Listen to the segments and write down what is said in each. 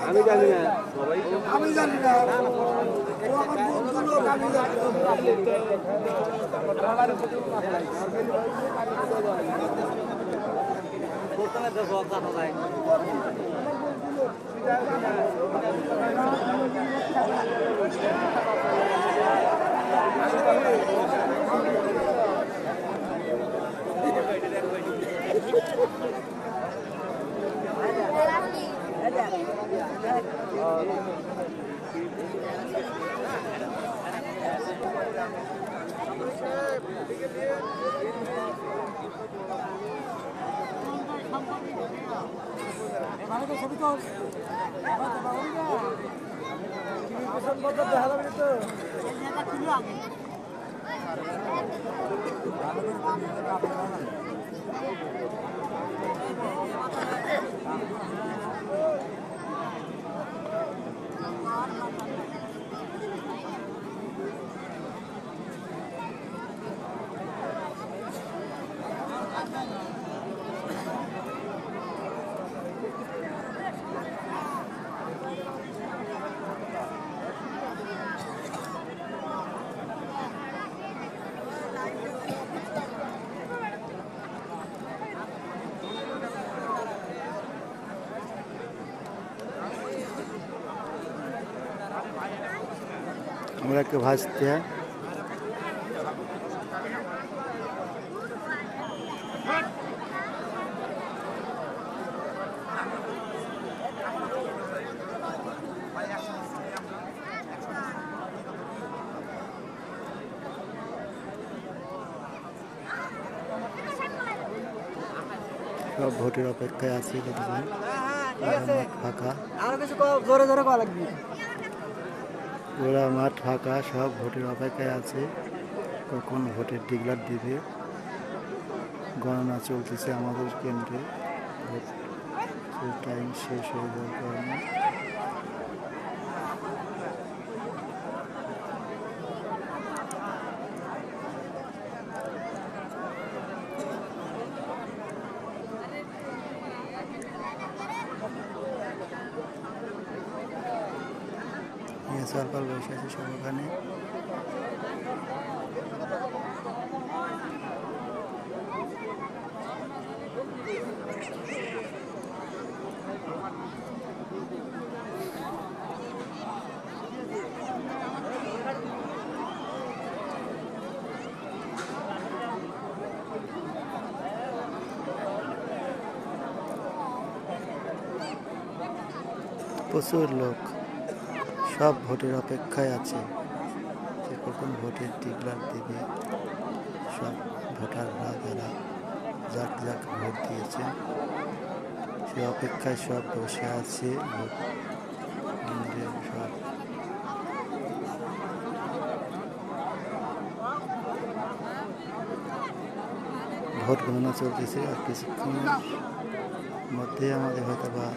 আমি জানি না, আমি জানি না। আমরা কে ভাজতে সব ভোটের অপেক্ষায় আছি ফাঁকা ওরা মাঠ ফাঁকা, সব ভোটের অপেক্ষায় আছে কখন ভোটের ডিক্লার দিবে। গণনা চলতেছে আমাদের কেন্দ্রে, ভোট টাইম শেষ হয়ে যাওয়ার কারণে সরকার বসে আছে সব ওখানে। প্রচুর লোক, সব ভোটের অপেক্ষায় আছে যে কখন ভোটের ডিক্লার দেবে। সব ভোটাররা যারা যাক যাক ভোট দিয়েছে সে অপেক্ষায় সব বসে আছে। ভোট কেন্দ্রে সব ভোট গণনা চলতেছে, আর কিছুক্ষণের মধ্যে আমাদের হয়তো বা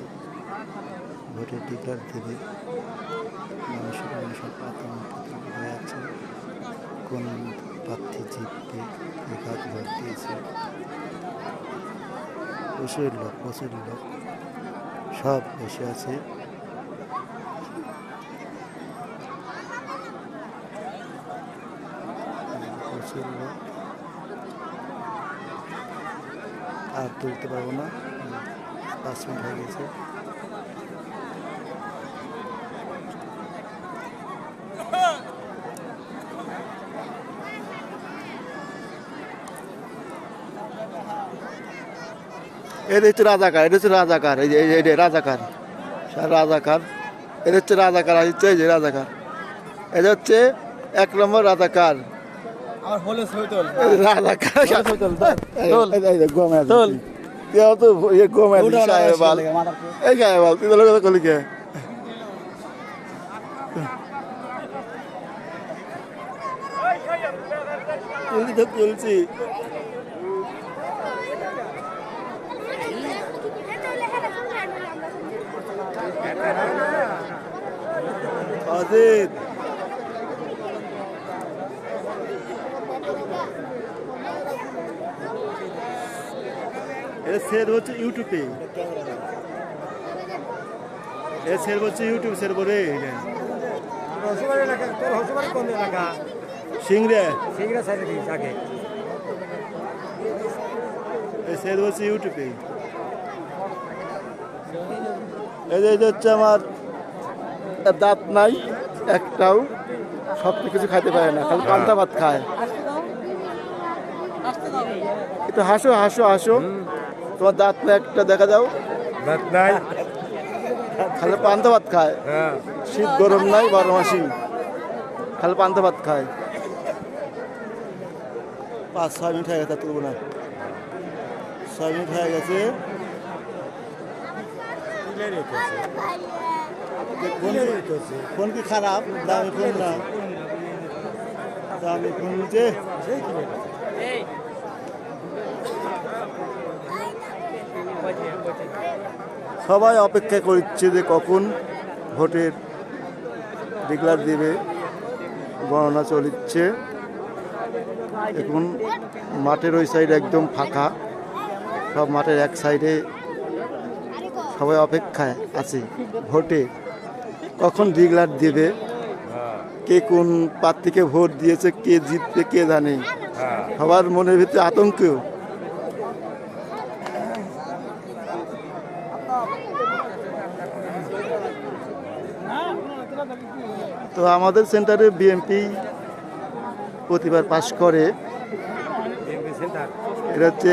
ভোটের ডিক্লার দেবে। মানুষের সব আতঙ্ক হয়ে আছে, কোন প্রার্থী জিতবে, একাধ ভোট দিয়েছে। প্রচুর লোক সব বসে আছে। প্রচুর লোক, আর তুলতে পারবো না, 5 মিনিট হয়ে গেছে। এটা হচ্ছে রাজাকার, এটা হচ্ছে রাজাকার, এই যে রাজাকার, রাজাকার, এটা হচ্ছে রাজাকার, হচ্ছে এই যে রাজাকার, এটা হচ্ছে 1 নম্বর রাজাকার। তুলি তো তুলছি। অজিত এটা সের হচ্ছে ইউটিউবে, এ সের হচ্ছে ইউটিউব সার্ভারে সিংড়া এ সের হচ্ছে ইউটিউবে। এই যে হচ্ছে আমার দাঁত নাই একটাও, সব কিছু খাইতে পারে না, খালি পান্তা ভাত খায়। একটু হাসো হাসো হাসো, তোমার দাঁত না একটা দেখা যাও। দাঁত নাই, খালি পান্তা ভাত খায়, শীত গরম নাই, 12 মাসই খালি পান্তা ভাত খায়। 5-6 মিনিট হয়ে গেছে, তুলব না, 6 মিনিট হয়ে গেছে। ফোন কি খারাপ? দামি ফোন না, দামি ফোন যে সবাই অপেক্ষা করছে যে কখন ভোটের ডিক্লার দিবে। গণনা চলছে এখন। মাঠের ওই সাইড একদম ফাঁকা, সব মাঠের এক সাইডে সবাই অপেক্ষায় আছে ভোটে কখন ডিক্লার দিবে। কে কোন প্রার্থীকে ভোট দিয়েছে, কে জিতবে কে জানে, সবার মনের ভিতরে আতঙ্ক। তো আমাদের সেন্টারে বিএমপি প্রতিবার পাস করে। এটা হচ্ছে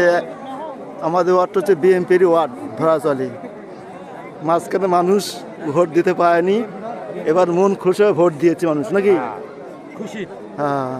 আমাদের ওয়ার্ড হচ্ছে বিএমপির ওয়ার্ড ধরা চলে। মাঝখানে মানুষ ভোট দিতে পারেনি, এবার মন খুশি হয়ে ভোট দিয়েছে মানুষ নাকি? খুশি। হ্যাঁ।